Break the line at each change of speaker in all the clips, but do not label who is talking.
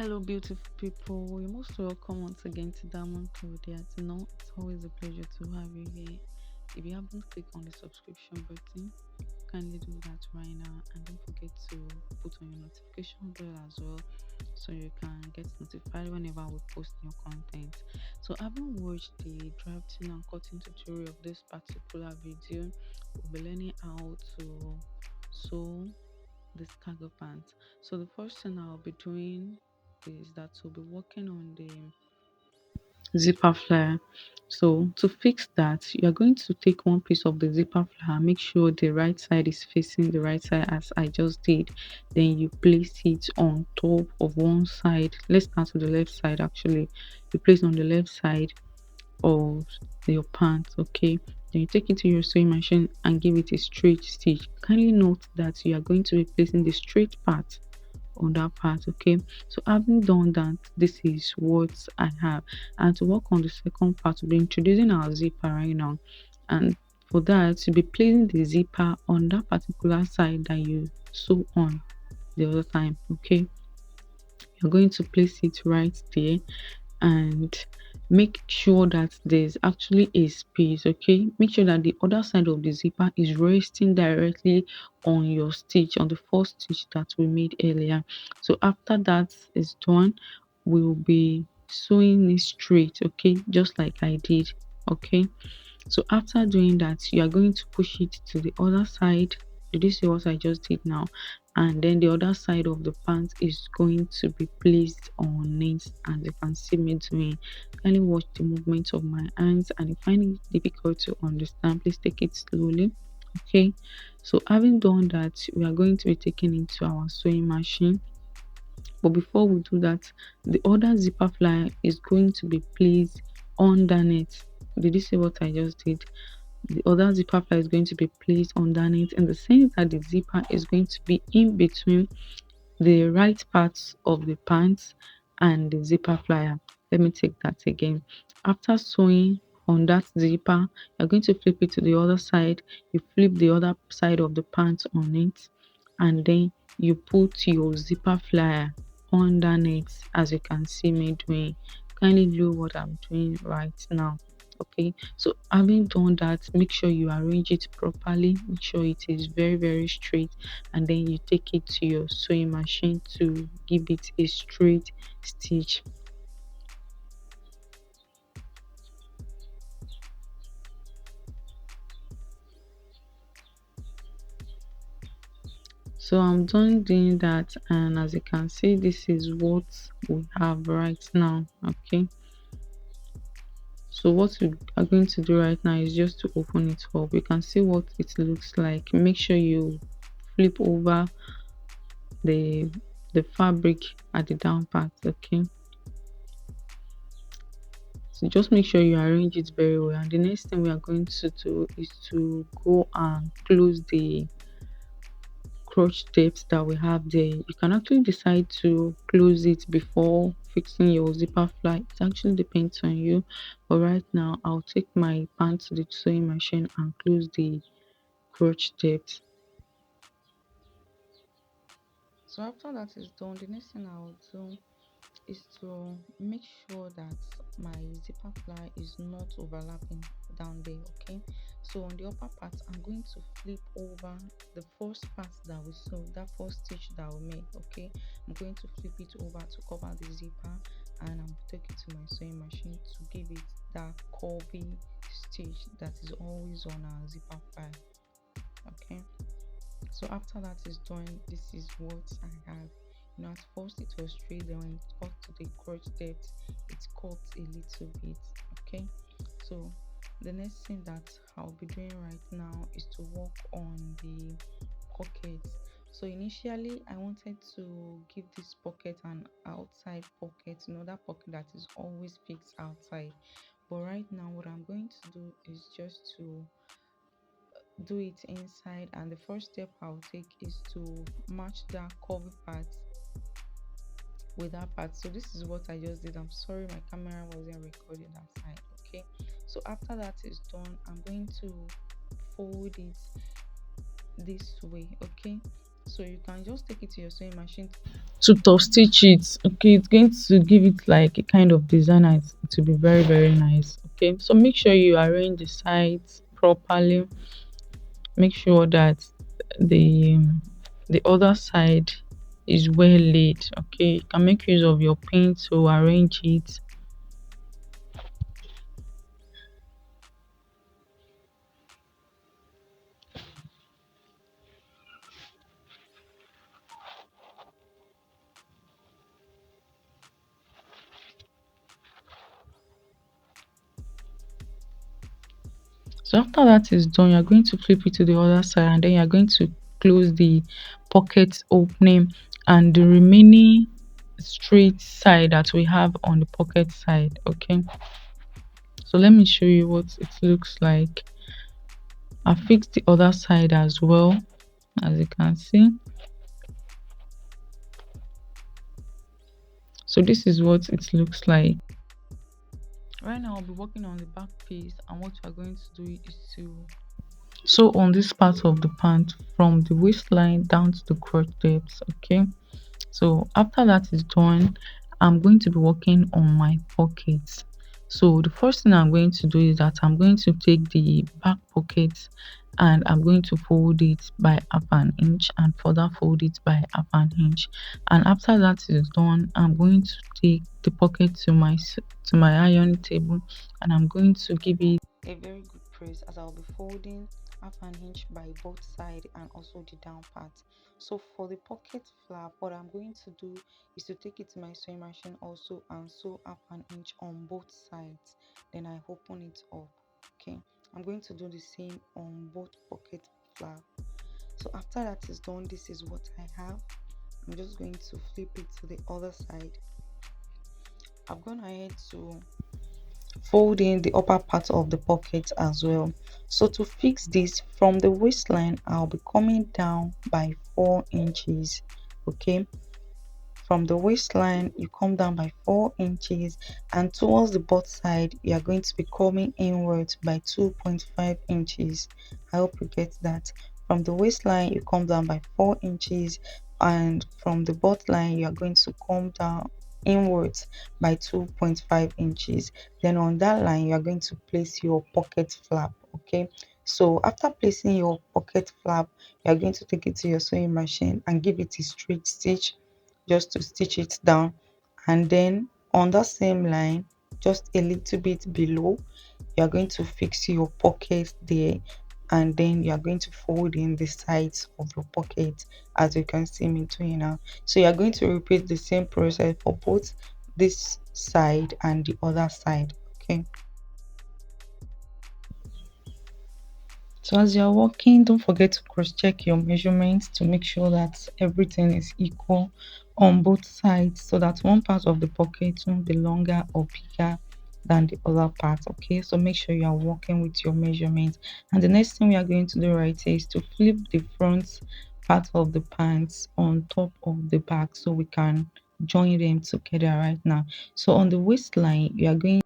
Hello, beautiful people. You're most welcome once again to Diamond Claudia. It's always a pleasure to have you here. If you haven't clicked on the subscription button, kindly do that right now and don't forget to put on your notification bell as well so you can get notified whenever we post new content. So, having watched the drafting and cutting tutorial of this particular video, we'll be learning how to sew this cargo pants. So the first thing I'll be doing is that we'll be working on the zipper flare. So to fix that, you're going to take one piece of the zipper flare, make sure the right side is facing the right side as I just did. Then you place it on top of one side. Let's start with the left side actually. You place on the left side of your pants, okay? Then you take it to your sewing machine and give it a straight stitch. Kindly note that you are going to be placing the straight part on that part, okay? So having done that, this is what I have. And to work on the second part, we'll be introducing our zipper right now. And for that, you'll be placing the zipper on that particular side that you sew on the other time, okay? You're going to place it right there and make sure that there's actually a space, okay? Make sure that the other side of the zipper is resting directly on your stitch, on the first stitch that we made earlier. So after that is done, we'll be sewing it straight, okay, just like I did, okay? So after doing that, you are going to push it to the other side. Did you see what I just did now? And then the other side of the pants is going to be placed on it, and you can see me doing. Kindly watch the movements of my hands, and if you find it difficult to understand, please take it slowly. Okay, so having done that, we are going to be taking it to our sewing machine. But before we do that, the other zipper flyer is going to be placed underneath. Did you see what I just did? The other zipper flyer is going to be placed underneath in the sense that the zipper is going to be in between the right parts of the pants and the zipper flyer. Let me take that again. After sewing on that zipper, you're going to flip it to the other side. You flip the other side of the pants on it, and then you put your zipper flyer underneath, as you can see me doing. Kindly do what I'm doing right now. Okay, so having done that, make sure you arrange it properly, make sure it is very straight, and then you take it to your sewing machine to give it a straight stitch. So I'm done doing that, and as you can see, this is what we have right now. Okay, so what we are going to do right now is just to open it up. You can see what it looks like. Make sure you flip over the the fabric at the down part. Okay, so just make sure you arrange it very well, and the next thing we are going to do is to go and close the crotch depth that we have there. You can actually decide to close it before fixing your zipper fly. It actually depends on you, but right now I'll take my pants to the sewing machine and close the crotch depth. So after that is done, the next thing I'll do is to make sure that my zipper fly is not overlapping down there. Okay, so on the upper part, I'm going to flip over the first part that we sew, that first stitch that we made. Okay, I'm going to flip it over to cover the zipper, and I'm taking it to my sewing machine to give it that curvy stitch that is always on our zipper fly. Okay, so after that is done, this is what I have. At first it was straight, then when it got to the crotch depth, it cut a little bit. Okay, so the next thing that I'll be doing right now is to work on the pockets. So initially I wanted to give this pocket an outside pocket, that pocket that is always fixed outside. But right now what I'm going to do is just to do it inside, and the first step I'll take is to match that curvy part with that part. So this is what I just did. I'm sorry my camera wasn't recording that side. Okay, so after that is done, I'm going to fold it this way. Okay, So you can just take it to your sewing machine to top stitch it. Okay, it's going to give it like a kind of design and it will be very, very nice. Okay, so make sure you arrange the sides properly. Make sure that the the other side is well laid. Okay, you can make use of your pin to arrange it. So after that is done, you're going to flip it to the other side and then you're going to close the pocket opening and the remaining straight side that we have on the pocket side. Okay, so let me show you what it looks like. I fixed the other side as well, as you can see. So this is what it looks like. Right now I'll be working on the back piece, and what we're going to do is to sew on this part of the pant from the waistline down to the crotch depth. Okay, so after that is done, I'm going to be working on my pockets. So the first thing I'm going to do is that I'm going to take the back pocket and I'm going to fold it by half an inch and further fold it by half an inch. And after that is done, I'm going to take the pocket to my iron table and I'm going to give it a very good press, as I'll be folding half an inch by both side and also the down part. So for the pocket flap, what I'm going to do is to take it to my sewing machine also and sew half an inch on both sides. Then I open it up. Okay, I'm going to do the same on both pocket flap. So after that is done, this is what I have. I'm just going to flip it to the other side. I've gone ahead to fold in the upper part of the pocket as well. So to fix this, from the waistline I'll be coming down by 4 inches. Okay, from the waistline you come down by 4 inches, and towards the butt side you are going to be coming inwards by 2.5 inches. I hope you get that. From the waistline you come down by 4 inches, and from the butt line you are going to come down inwards by 2.5 inches. Then on that line you are going to place your pocket flap. Okay, so after placing your pocket flap, you are going to take it to your sewing machine and give it a straight stitch, just to stitch it down. And then on that same line, just a little bit below, you are going to fix your pocket there, and then you are going to fold in the sides of your pocket, as you can see me doing now. So you are going to repeat the same process for both this side and the other side. Okay, so as you're working, don't forget to cross-check your measurements to make sure that everything is equal on both sides, so that one part of the pocket won't be longer or bigger than the other part. Okay, so make sure you are working with your measurements. And the next thing we are going to do right here is to flip the front part of the pants on top of the back so we can join them together right now. So on the waistline, you are going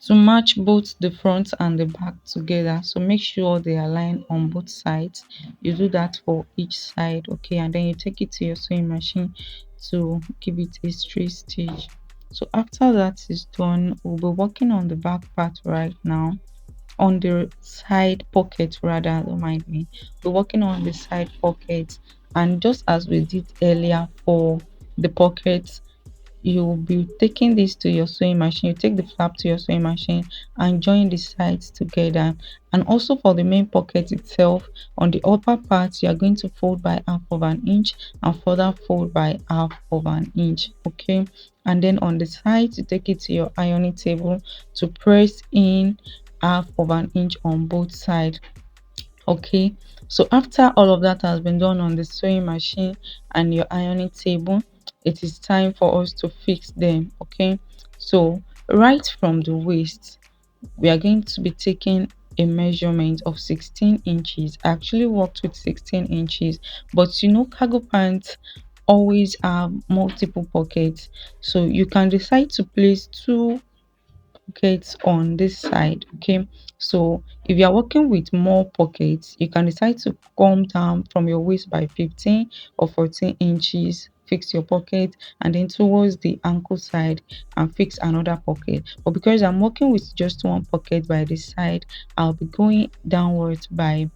to match both the front and the back together, so make sure they align on both sides. You do that for each side. Okay, and then you take it to your sewing machine to give it a straight stitch. So after that is done, we'll be working on the back part right now, on the side pocket rather, don't mind me. We're working on the side pocket, and just as we did earlier for the pocket, you'll be taking this to your sewing machine. You take the flap to your sewing machine and join the sides together. And also for the main pocket itself, on the upper part you are going to fold by half of an inch and further fold by half of an inch. Okay, and then on the sides you take it to your ironing table to press in half of an inch on both sides. Okay, so after all of that has been done on the sewing machine and your ironing table, it is time for us to fix them. Okay, so right from the waist we are going to be taking a measurement of 16 inches. I actually worked with 16 inches, but you know cargo pants always have multiple pockets, so you can decide to place two pockets on this side. Okay, so if you are working with more pockets, you can decide to come down from your waist by 15 or 14 inches, fix your pocket, and then towards the ankle side and fix another pocket. But because I'm working with just one pocket by the side, I'll be going downwards by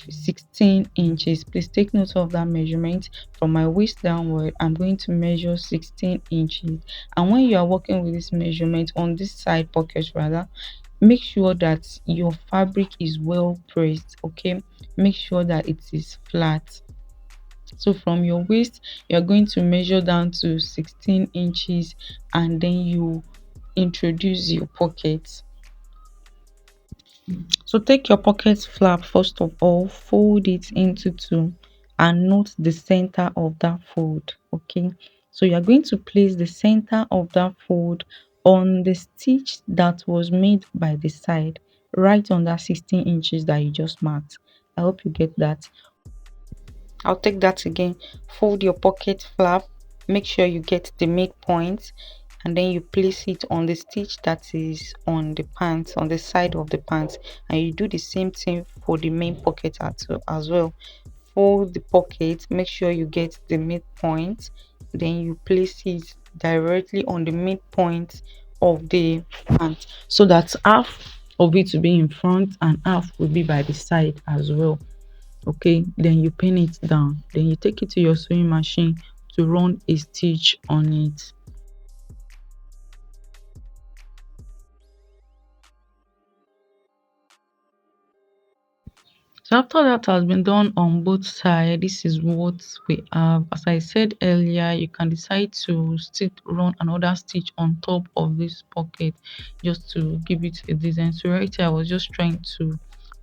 16 inches. Please take note of that measurement. From my waist downward, I'm going to measure 16 inches. And when you are working with this measurement on this side pocket rather, make sure that your fabric is well pressed. Okay, make sure that it is flat. So from your waist, you're going to measure down to 16 inches, and then you introduce your pocket. So take your pocket flap first of all, fold it into two, and note the center of that fold. Okay, so you're going to place the center of that fold on the stitch that was made by the side, right on that 16 inches that you just marked. I hope you get that. I'll take that again. Fold your pocket flap, make sure you get the midpoint, and then you place it on the stitch that is on the pants, on the side of the pants, and you do the same thing for the main pocket as well. Fold the pocket, make sure you get the midpoint, then you place it directly on the midpoint of the pant, so that half of it will be in front and half will be by the side as well. Okay, then you pin it down, then you take it to your sewing machine to run a stitch on it. So after that has been done on both sides, this is what we have. As I said earlier, you can decide to still run another stitch on top of this pocket just to give it a design. So right here I was just trying to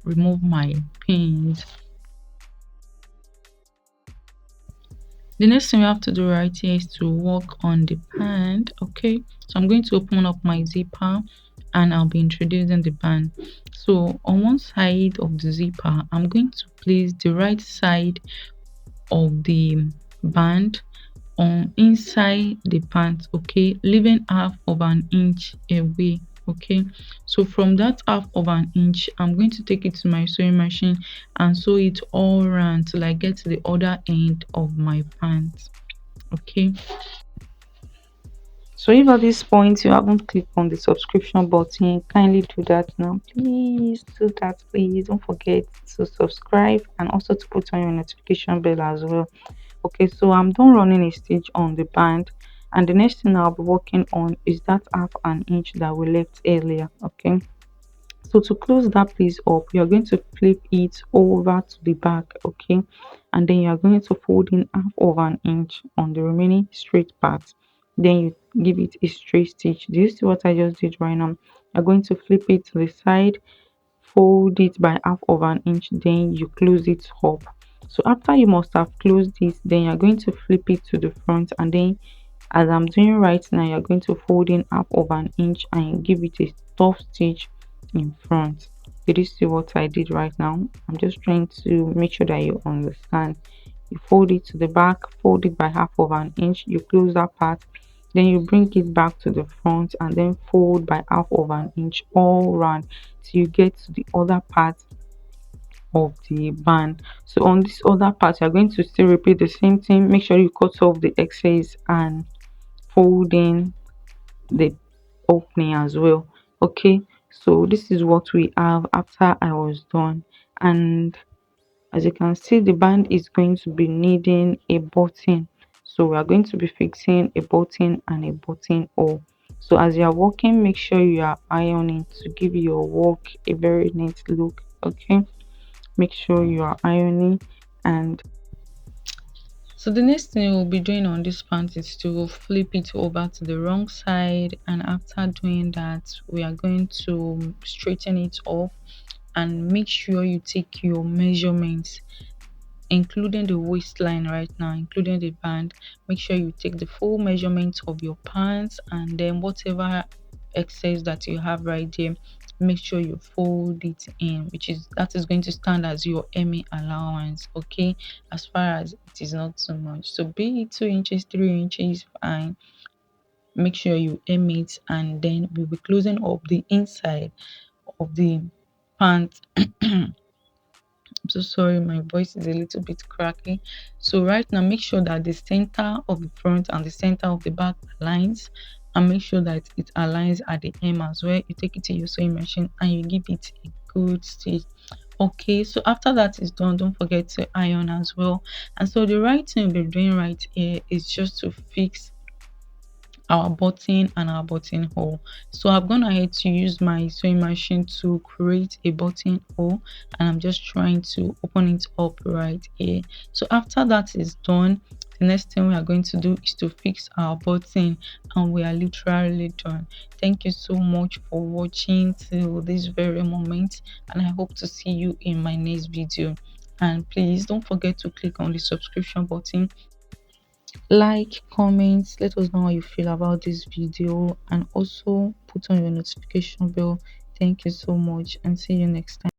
remove my pins. The next thing we have to do right here is to work on the band. Okay, so I'm going to open up my zipper and I'll be introducing the band. So on one side of the zipper, I'm going to place the right side of the band on inside the pants, okay, leaving half of an inch away. Okay, so from that half of an inch, I'm going to take it to my sewing machine and sew it all around till I get to the other end of my pants. Okay, so if at this point you haven't clicked on the subscription button, kindly do that now. Please do that. Please don't forget to subscribe and also to put on your notification bell as well. Okay, so I'm done running a stitch on the band, and the next thing I'll be working on is that half an inch that we left earlier. Okay, so to close that piece up, you're going to flip it over to the back. Okay, and then you're going to fold in half of an inch on the remaining straight part, then you give it a straight stitch. Do you see what I just did right now? You're going to flip it to the side, fold it by half of an inch, then you close it up. So after you must have closed this, then you're going to flip it to the front, and then as I'm doing right now, you're going to fold in half of an inch and give it a top stitch in front. Did you see what I did right now? I'm just trying to make sure that you understand. You fold it to the back, fold it by half of an inch, you close that part, then you bring it back to the front and then fold by half of an inch all round till you get to the other part of the band. So on this other part, you're going to still repeat the same thing. Make sure you cut off the excess and fold in the opening as well. Okay, so this is what we have after I was done, and as you can see, the band is going to be needing a button, so we are going to be fixing a button and a button hole. So as you are working, make sure you are ironing to give your work a very neat look. Okay, make sure you are ironing. And so the next thing we'll be doing on this pant is to flip it over to the wrong side, and after doing that we are going to straighten it off and make sure you take your measurements, including the waistline right now, including the band. Make sure you take the full measurement of your pants, and then whatever excess that you have right there, make sure you fold it in, which is that is going to stand as your MA allowance. Okay, as far as it is not too much, so be it 2 inches, 3 inches, fine. make sure you aim it, and then we'll be closing up the inside of the pant. I'm so sorry, my voice is a little bit cracky. So right now, make sure that the center of the front and the center of the back aligns, and make sure that it aligns at the hem as well. You take it to your sewing machine and you give it a good stitch. Okay, so after that is done, don't forget to iron as well. And so the right thing we're doing right here is just to fix our button and our buttonhole. So I've gone ahead to use my sewing machine to create a buttonhole, and I'm just trying to open it up right here. So after that is done, the next thing we are going to do is to fix our button, and we are literally done. Thank you so much for watching till this very moment, and I hope to see you in my next video. And please don't forget to click on the subscription button, like, comment, let us know how you feel about this video, and also put on your notification bell. Thank you so much, and see you next time.